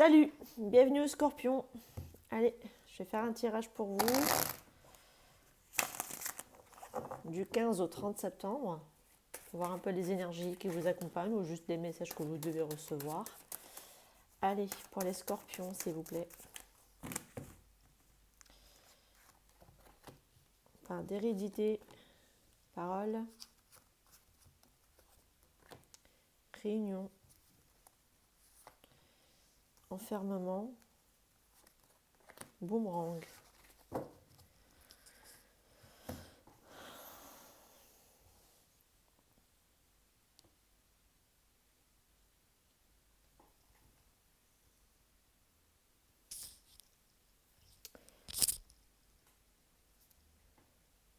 Salut, bienvenue au Scorpion. Allez, je vais faire un tirage pour vous du 15 au 30 septembre. Pour voir un peu les énergies qui vous accompagnent ou juste des messages que vous devez recevoir. Allez, pour les Scorpions, s'il vous plaît. Enfin, d'hérédité, parole, réunion, enfermement, boomerang.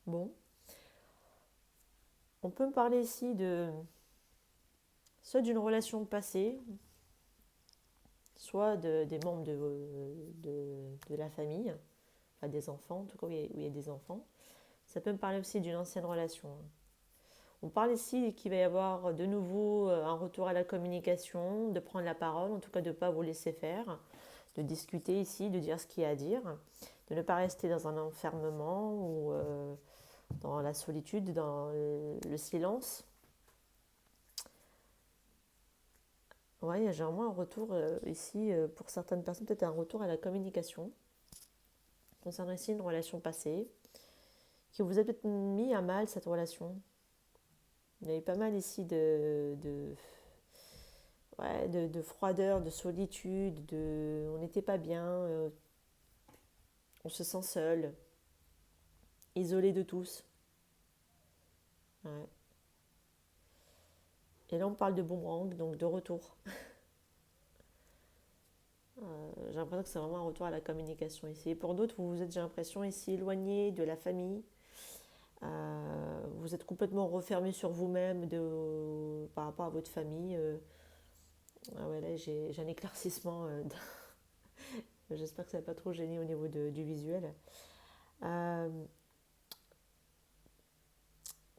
Bon, on peut me parler ici de soit d'une relation passée, soit des membres de la famille, enfin des enfants, en tout cas où il y a des enfants. Ça peut me parler aussi d'une ancienne relation. On parle ici qu'il va y avoir de nouveau un retour à la communication, de prendre la parole, en tout cas de ne pas vous laisser faire, de discuter ici, de dire ce qu'il y a à dire, de ne pas rester dans un enfermement ou dans la solitude, dans le silence. Ouais, il y a généralement un retour ici, pour certaines personnes, peut-être un retour à la communication, concernant ici une relation passée, qui vous a peut-être mis à mal cette relation. Il y a eu pas mal ici de froideur, de solitude, on n'était pas bien, on se sent seul, isolé de tous. Ouais. Et là on parle de boomerang, donc de retour. J'ai l'impression que c'est vraiment un retour à la communication ici. Et pour d'autres, vous êtes, j'ai l'impression, ici éloigné de la famille. Vous êtes complètement refermé sur vous-même par rapport à votre famille. Ah ouais, là j'ai un éclaircissement. J'espère que ça va pas trop gêner au niveau du visuel. Euh,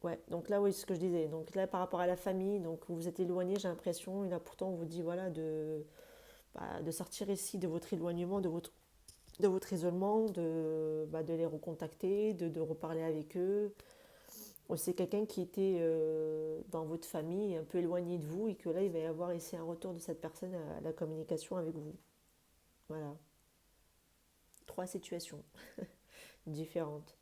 Ouais, donc là, oui, c'est ce que je disais. Donc là, par rapport à la famille, donc vous vous êtes éloigné, j'ai l'impression, et là pourtant on vous dit voilà de sortir ici de votre éloignement, de votre isolement, de les recontacter, de reparler avec eux. Ou c'est quelqu'un qui était dans votre famille, un peu éloigné de vous, et que là, il va y avoir ici un retour de cette personne à la communication avec vous. Voilà, trois situations différentes.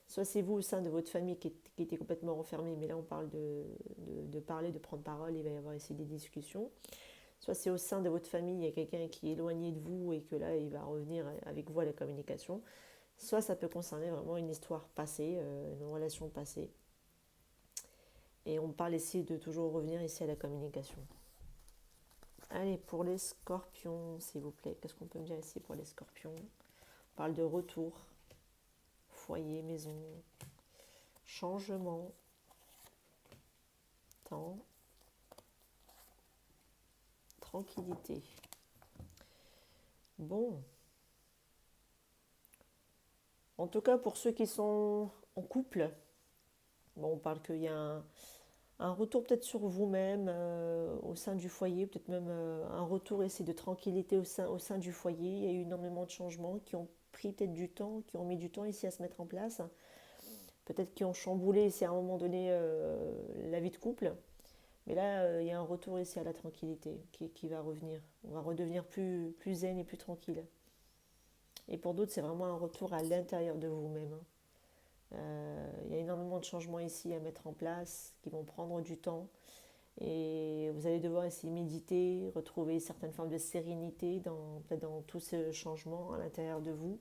Soit c'est vous au sein de votre famille qui était complètement renfermé, mais là on parle de parler, de prendre parole, il va y avoir ici des discussions. Soit c'est au sein de votre famille, il y a quelqu'un qui est éloigné de vous et que là il va revenir avec vous à la communication. Soit ça peut concerner vraiment une histoire passée, une relation passée. Et on parle ici de toujours revenir ici à la communication. Allez, pour les scorpions, s'il vous plaît, qu'est-ce qu'on peut me dire ici pour les scorpions? On parle de retour, foyer, maison, changement, temps, tranquillité. Bon, en tout cas pour ceux qui sont en couple, bon, on parle qu'il y a un retour peut-être sur vous-même au sein du foyer, peut-être même un retour ici de tranquillité au sein du foyer. Il y a eu énormément de changements qui ont pris peut-être du temps, qui ont mis du temps ici à se mettre en place, peut-être qui ont chamboulé ici à un moment donné la vie de couple. Mais là, il y a un retour ici à la tranquillité qui va revenir. On va redevenir plus zen et plus tranquille. Et pour d'autres, c'est vraiment un retour à l'intérieur de vous-même, hein. Il y a énormément de changements ici à mettre en place qui vont prendre du temps. Et vous allez devoir essayer de méditer, retrouver certaines formes de sérénité dans tout ce changement à l'intérieur de vous.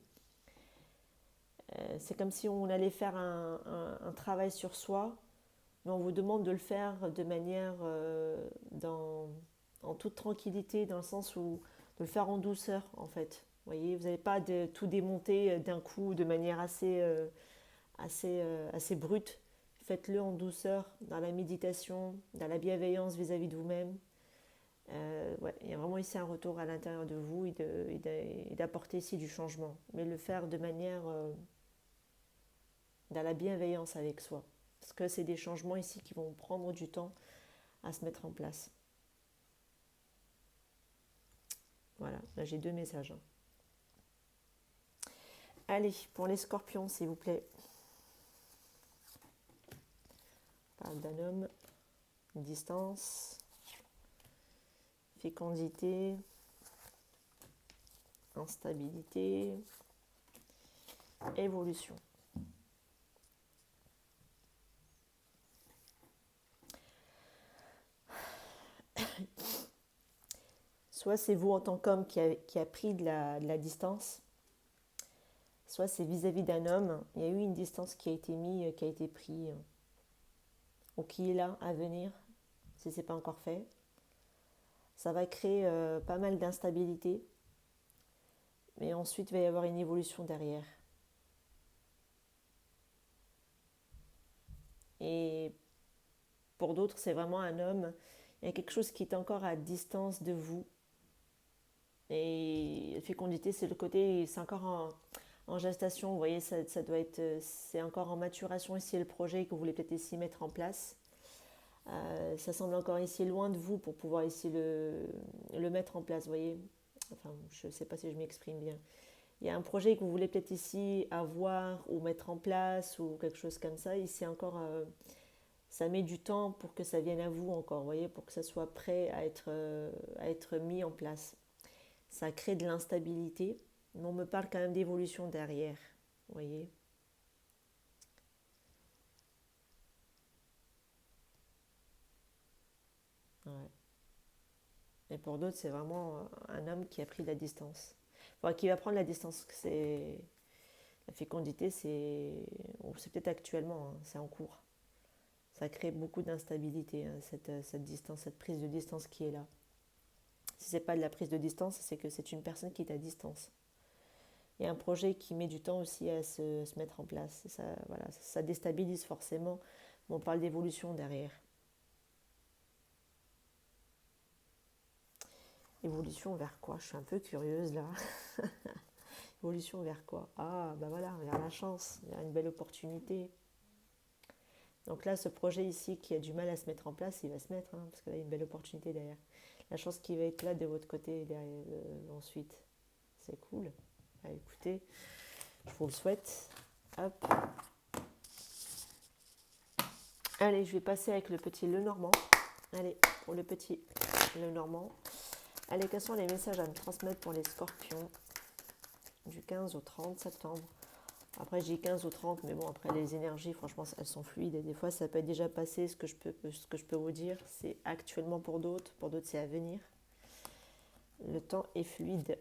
C'est comme si on allait faire un travail sur soi, mais on vous demande de le faire de manière en toute tranquillité, dans le sens où de le faire en douceur en fait. Vous voyez, vous n'avez pas de tout démonter d'un coup de manière assez brute. Faites-le en douceur, dans la méditation, dans la bienveillance vis-à-vis de vous-même. Ouais, il y a vraiment ici un retour à l'intérieur de vous et d'apporter ici du changement, mais le faire de manière dans la bienveillance avec soi. Parce que c'est des changements ici qui vont prendre du temps à se mettre en place. Voilà, là j'ai deux messages. Allez, pour les scorpions, s'il vous plaît. On parle d'un homme, distance, fécondité, instabilité, évolution. Soit c'est vous en tant qu'homme qui a pris de la distance, soit c'est vis-à-vis d'un homme, il y a eu une distance qui a été mise, qui a été prise, ou qui est là à venir, si ce n'est pas encore fait. Ça va créer pas mal d'instabilité, mais ensuite il va y avoir une évolution derrière. Et pour d'autres, c'est vraiment un homme, il y a quelque chose qui est encore à distance de vous. Et la fécondité, c'est le côté, c'est encore en gestation, vous voyez, ça doit être, c'est encore en maturation ici le projet que vous voulez peut-être ici mettre en place. Ça semble encore ici loin de vous pour pouvoir ici le mettre en place, vous voyez. Enfin, je ne sais pas si je m'exprime bien. Il y a un projet que vous voulez peut-être ici avoir ou mettre en place ou quelque chose comme ça. Ici encore, ça met du temps pour que ça vienne à vous encore, vous voyez, pour que ça soit prêt à être mis en place. Ça crée de l'instabilité, mais on me parle quand même d'évolution derrière, vous voyez. Ouais. Et pour d'autres, c'est vraiment un homme qui a pris de la distance. Enfin, qui va prendre la distance. C'est la fécondité, c'est peut-être actuellement, hein, c'est en cours. Ça crée beaucoup d'instabilité, hein, cette distance, cette prise de distance qui est là. Si c'est pas de la prise de distance, c'est que c'est une personne qui est à distance. Il y a un projet qui met du temps aussi à se mettre en place. Et ça, voilà, ça déstabilise forcément. Mais on parle d'évolution derrière. Évolution vers quoi? Je suis un peu curieuse là. Évolution vers quoi? Ah, bah voilà, vers la chance, vers une belle opportunité. Donc là, ce projet ici qui a du mal à se mettre en place, il va se mettre, hein, parce que là, il y a une belle opportunité derrière. La chance qui va être là de votre côté derrière, ensuite. C'est cool. Ah, écoutez, je vous le souhaite. Hop. Allez, je vais passer avec le petit Lenormand. Allez, pour le petit Lenormand. Allez, quels sont les messages à me transmettre pour les scorpions du 15 au 30 septembre? Après, j'ai 15 ou 30, mais bon, après, les énergies, franchement, elles sont fluides. Et des fois, ça peut être déjà passé. Ce que je peux vous dire, c'est actuellement pour d'autres. Pour d'autres, c'est à venir. Le temps est fluide.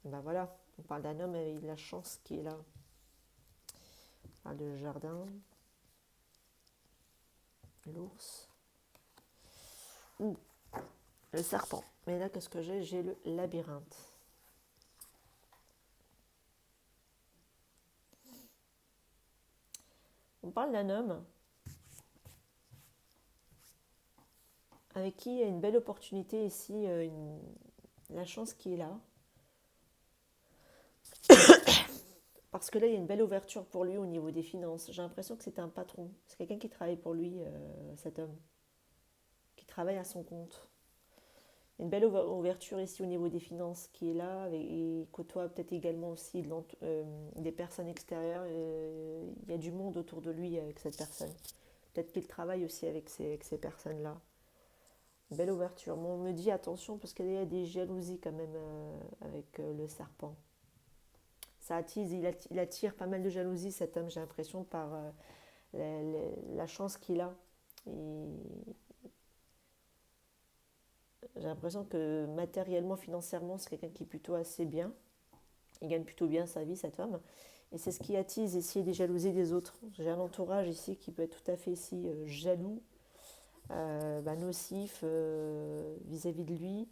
Ben voilà, on parle d'un homme avec de la chance qui est là. On parle de jardin, l'ours, ou le serpent. Mais là, qu'est-ce que j'ai? J'ai le labyrinthe. On parle d'un homme avec qui il y a une belle opportunité ici, la chance qui est là. Parce que là, il y a une belle ouverture pour lui au niveau des finances. J'ai l'impression que c'est un patron. C'est quelqu'un qui travaille pour lui, cet homme, qui travaille à son compte. Il y a une belle ouverture ici au niveau des finances qui est là et côtoie peut-être également aussi des personnes extérieures. Il y a du monde autour de lui avec cette personne. Peut-être qu'il travaille aussi avec ces personnes-là. Belle ouverture. Mais on me dit attention parce qu'il y a des jalousies quand même avec le serpent. Ça attise, il attire pas mal de jalousie cet homme, j'ai l'impression, par la chance qu'il a. Et j'ai l'impression que matériellement, financièrement, c'est quelqu'un qui est plutôt assez bien. Il gagne plutôt bien sa vie, cet homme. Et c'est ce qui attise ici des jalousies des autres. J'ai un entourage ici qui peut être tout à fait ici jaloux, nocif vis-à-vis de lui.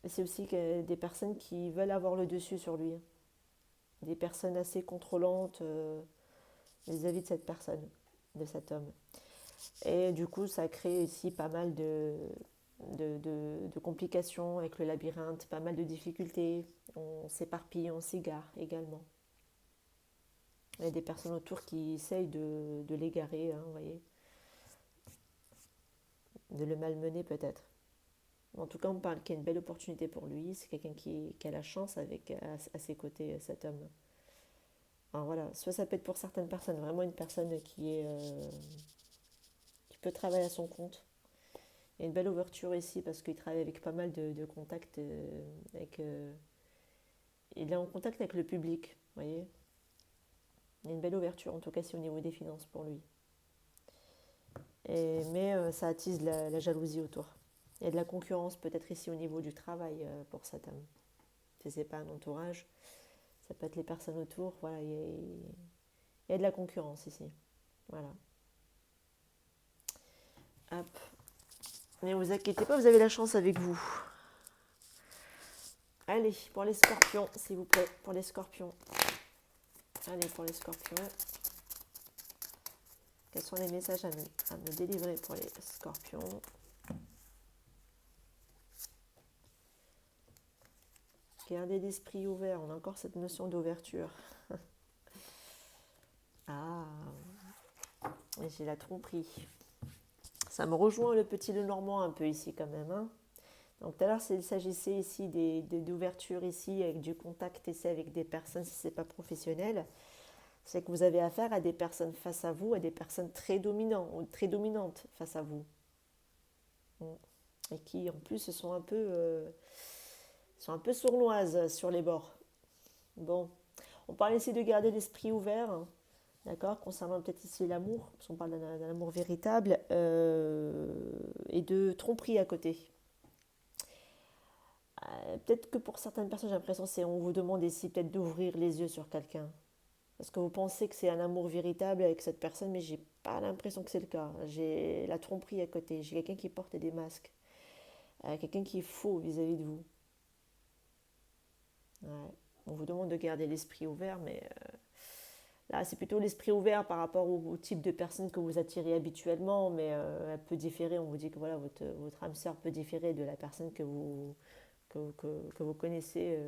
Et c'est aussi des personnes qui veulent avoir le dessus sur lui. Des personnes assez contrôlantes vis-à-vis de cette personne, de cet homme. Et du coup, ça crée ici pas mal de complications avec le labyrinthe, pas mal de difficultés. On s'éparpille, on s'égare également. Il y a des personnes autour qui essayent de l'égarer, hein, vous voyez, de le malmener peut-être. En tout cas, on parle qu'il y a une belle opportunité pour lui. C'est quelqu'un qui a la chance avec, à ses côtés, cet homme. Alors voilà, soit ça peut être pour certaines personnes vraiment une personne qui peut travailler à son compte. Il y a une belle ouverture ici parce qu'il travaille avec pas mal de contacts. Il est en contact avec le public, vous voyez. Il y a une belle ouverture, en tout cas, c'est au niveau des finances pour lui. Mais ça attise la jalousie autour. Il y a de la concurrence peut-être ici au niveau du travail pour cet homme. Si ce n'est pas un entourage, ça peut être les personnes autour. Voilà, il y a de la concurrence ici. Voilà. Hop. Mais ne vous inquiétez pas, vous avez la chance avec vous. Allez, pour les scorpions, s'il vous plaît, pour les scorpions. Allez, pour les scorpions. Quels sont les messages à me délivrer pour les scorpions? Gardez l'esprit ouvert. On a encore cette notion d'ouverture. Ah, et j'ai la tromperie. Ça me rejoint le petit Lenormand un peu ici quand même. Hein. Donc tout à l'heure, il s'agissait ici d'ouverture ici avec du contact ici avec des personnes si ce n'est pas professionnel. C'est que vous avez affaire à des personnes face à vous, à des personnes très dominantes ou très dominantes face à vous. Et qui en plus sont un peu sournoises sur les bords. Bon, on parle ici de garder l'esprit ouvert, hein, d'accord, concernant peut-être ici l'amour, parce qu'on parle d'un amour véritable, et de tromperie à côté. Peut-être que pour certaines personnes, j'ai l'impression on vous demande ici peut-être d'ouvrir les yeux sur quelqu'un. Parce que vous pensez que c'est un amour véritable avec cette personne, mais j'ai pas l'impression que c'est le cas. J'ai la tromperie à côté. J'ai quelqu'un qui porte des masques. Quelqu'un qui est faux vis-à-vis de vous. Ouais. On vous demande de garder l'esprit ouvert, mais là, c'est plutôt l'esprit ouvert par rapport au type de personne que vous attirez habituellement, mais elle peut différer. On vous dit que voilà, votre âme sœur peut différer de la personne que vous connaissez,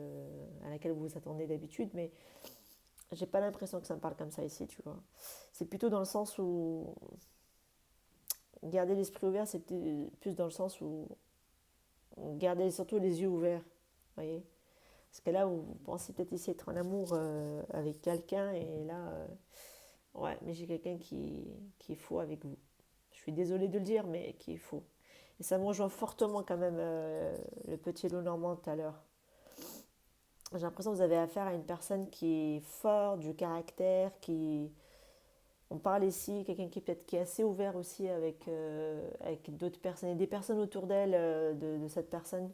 à laquelle vous vous attendez d'habitude, mais j'ai pas l'impression que ça me parle comme ça ici, tu vois. C'est plutôt dans le sens où garder l'esprit ouvert, c'est plus dans le sens où garder surtout les yeux ouverts, vous voyez. Parce que là, vous pensez peut-être ici être en amour avec quelqu'un, et là, ouais, mais j'ai quelqu'un qui est faux avec vous. Je suis désolée de le dire, mais qui est faux. Et ça me rejoint fortement quand même le petit loup normand tout à l'heure. J'ai l'impression que vous avez affaire à une personne qui est forte, du caractère, qui... On parle ici, quelqu'un qui est assez ouvert aussi avec d'autres personnes, et des personnes autour d'elle, de cette personne.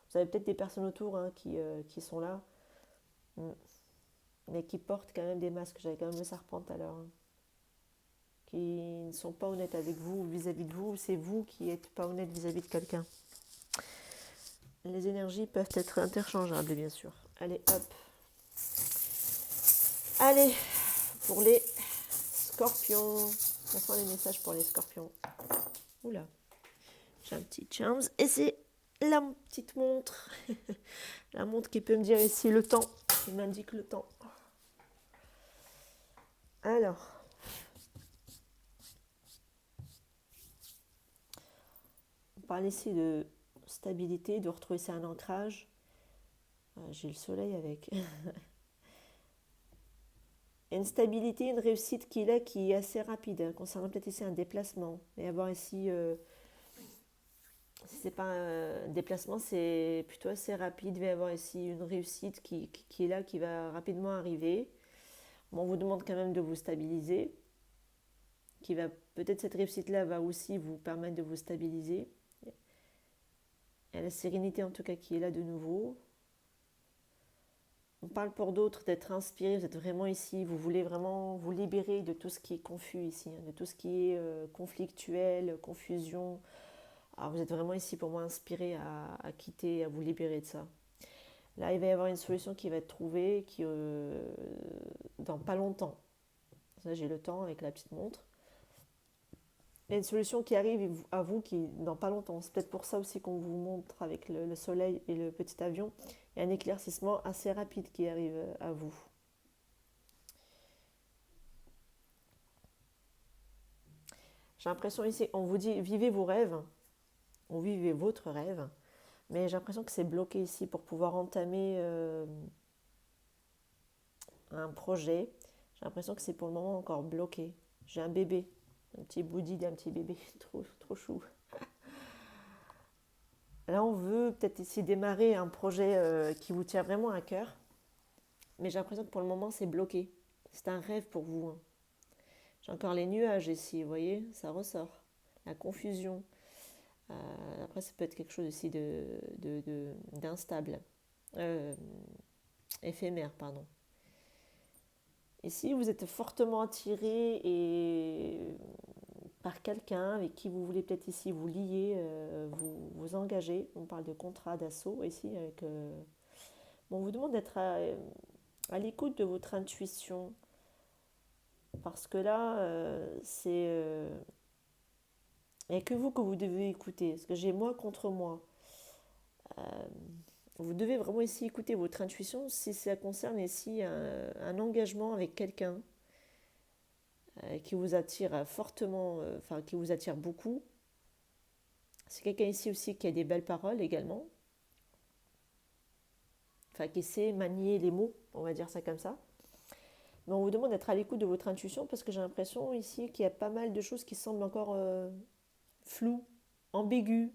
Vous avez peut-être des personnes autour hein, qui sont là, mais qui portent quand même des masques. J'avais quand même le serpent tout à l'heure. Hein, qui ne sont pas honnêtes avec vous, vis-à-vis de vous. C'est vous qui n'êtes pas honnête vis-à-vis de quelqu'un. Les énergies peuvent être interchangeables, bien sûr. Allez, hop. Allez, pour les scorpions. Quels sont les messages pour les scorpions? Oula, j'ai un petit charms. Et c'est la petite montre. La montre qui peut me dire ici le temps. Qui m'indique le temps. Alors. On parle ici de stabilité, de retrouver ça un ancrage. J'ai le soleil avec. Une stabilité, une réussite qui est assez rapide, hein, concernant peut-être ici un déplacement. Et avoir ici, si c'est pas un déplacement, c'est plutôt assez rapide. Il va y avoir ici une réussite qui est là, qui va rapidement arriver. Bon, on vous demande quand même de vous stabiliser. Peut-être cette réussite-là va aussi vous permettre de vous stabiliser. Il y a la sérénité en tout cas qui est là de nouveau. On parle pour d'autres d'être inspiré, vous êtes vraiment ici, vous voulez vraiment vous libérer de tout ce qui est confus ici, hein, de tout ce qui est conflictuel, confusion. Alors vous êtes vraiment ici pour moi inspiré à quitter, à vous libérer de ça. Là, il va y avoir une solution qui va être trouvée dans pas longtemps. Là, j'ai le temps avec la petite montre. Il y a une solution qui arrive à vous qui dans pas longtemps. C'est peut-être pour ça aussi qu'on vous montre avec le soleil et le petit avion. Il y a un éclaircissement assez rapide qui arrive à vous. J'ai l'impression ici, on vous dit vivez vos rêves, ou vivez votre rêve. Mais j'ai l'impression que c'est bloqué ici pour pouvoir entamer un projet. J'ai l'impression que c'est pour le moment encore bloqué. J'ai un bébé, un petit boudi d'un petit bébé, trop, trop chou. Là, on veut peut-être ici démarrer un projet qui vous tient vraiment à cœur, mais j'ai l'impression que pour le moment, c'est bloqué. C'est un rêve pour vous, hein. J'ai encore les nuages ici, vous voyez, ça ressort. La confusion. Après, ça peut être quelque chose aussi d'instable. Euh, éphémère, pardon. Ici, vous êtes fortement attiré par quelqu'un avec qui vous voulez peut-être ici vous lier, vous engager. On parle de contrat d'assaut ici. Bon, on vous demande d'être à l'écoute de votre intuition. Parce que là, il n'y a que vous devez écouter. Parce que j'ai moi contre moi. Euh, Vous devez vraiment ici écouter votre intuition si ça concerne ici un engagement avec quelqu'un qui vous attire fortement, enfin qui vous attire beaucoup. C'est quelqu'un ici aussi qui a des belles paroles également, enfin qui sait manier les mots, on va dire ça comme ça. Mais on vous demande d'être à l'écoute de votre intuition parce que j'ai l'impression ici qu'il y a pas mal de choses qui semblent encore floues, ambiguës.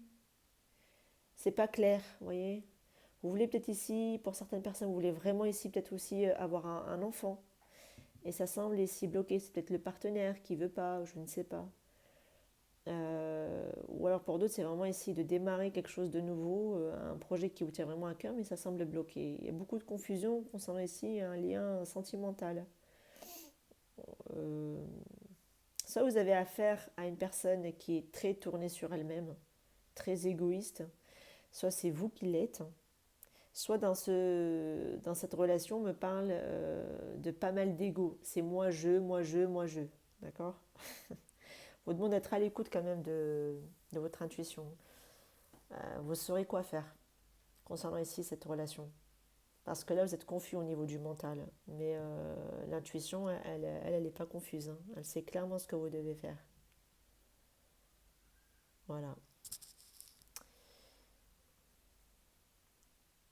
C'est pas clair, vous voyez. Vous voulez peut-être ici, pour certaines personnes, vous voulez vraiment ici peut-être aussi avoir un enfant. Et ça semble ici bloqué. C'est peut-être le partenaire qui veut pas, je ne sais pas. Ou alors pour d'autres, c'est vraiment ici de démarrer quelque chose de nouveau, un projet qui vous tient vraiment à cœur, mais ça semble bloqué. Il y a beaucoup de confusion concernant ici un lien sentimental. Euh, Soit vous avez affaire à une personne qui est très tournée sur elle-même, très égoïste, soit c'est vous qui l'êtes, soit dans cette relation, on me parle de pas mal d'ego. C'est moi, je, moi, je, moi, je. D'accord. Vous demande d'être à l'écoute quand même de votre intuition. Vous saurez quoi faire concernant ici cette relation. Parce que là, vous êtes confus au niveau du mental. Mais l'intuition, elle n'est pas confuse, hein. Elle sait clairement ce que vous devez faire. Voilà.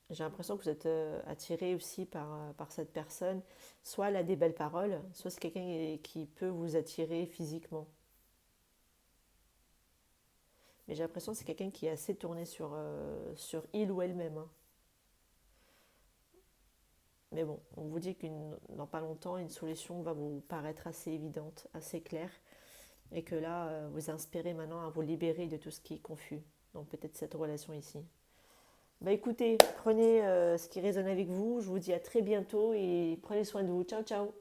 J'ai l'impression que vous êtes attiré aussi par cette personne. Soit elle a des belles paroles, soit c'est quelqu'un qui peut vous attirer physiquement. Mais j'ai l'impression que c'est quelqu'un qui est assez tourné sur il ou elle-même, hein. Mais bon, on vous dit que dans pas longtemps, une solution va vous paraître assez évidente, assez claire. Et que là, vous inspirez maintenant à vous libérer de tout ce qui est confus. Donc peut-être cette relation ici. Bah écoutez, prenez ce qui résonne avec vous. Je vous dis à très bientôt et prenez soin de vous. Ciao, ciao.